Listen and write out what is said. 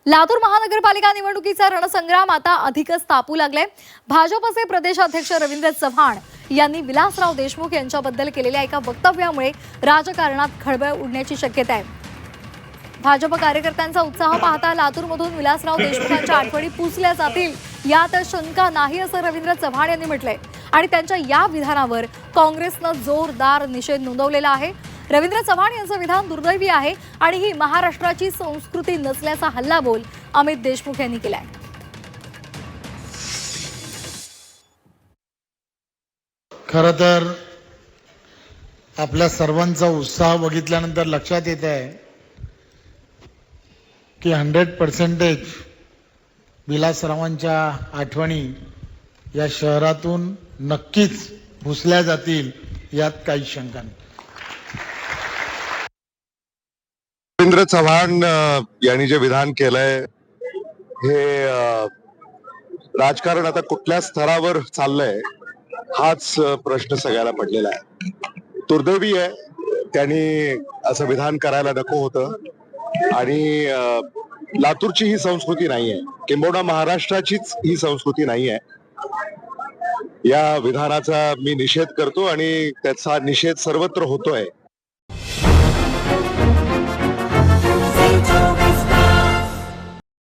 लातूर महानगरपालिका निवडणुकीचा रणसंग्राम आता अधिकच तापू लागलाय। भाजपचे प्रदेशाध्यक्ष रवींद्र चव्हाण यांनी विलासराव देशमुख यांच्याबद्दल केलेल्या एका वक्तव्यामुळे राजकारणात खळबळ उडण्याची शक्यता आहे। भाजप कार्यकर्त्यांचा उत्साह पाहता लातूरमधून विलासराव देशमुखांच्या आठवणी पुसल्या जातील यात शंका नाही असं रवींद्र चव्हाण यांनी म्हटलंय आणि त्यांच्या या विधानावर काँग्रेसनं जोरदार निषेध नोंदवलेला आहे। रवींद्र चव्हाण यांचं विधान दुर्दैवी आहे आणि ही महाराष्ट्राची संस्कृती नसल्याचा हल्लाबोल अमित देशमुख यांनी केलाय। खरं तर आपल्या सर्वांचा उत्साह बघितल्यानंतर लक्षात येत आहे की 100% विलासरावांच्या आठवणी या शहरातून नक्कीच पुसल्या जातील यात काही शंका नाही। रवींद्र चव्हाण यांनी जे विधान केलंय हे राजकारण आता कुठल्या स्तरावर चाललंय हाच प्रश्न सगळ्याला पडलेला आहे। दुर्दैवी आहे, त्यांनी असं विधान करायला नको होतं आणि लातूरची ही संस्कृती नाहीये, किंबहुना महाराष्ट्राचीच ही संस्कृती नाहीये। या विधानाचा मी निषेध करतो आणि त्याचा निषेध सर्वत्र होतोय।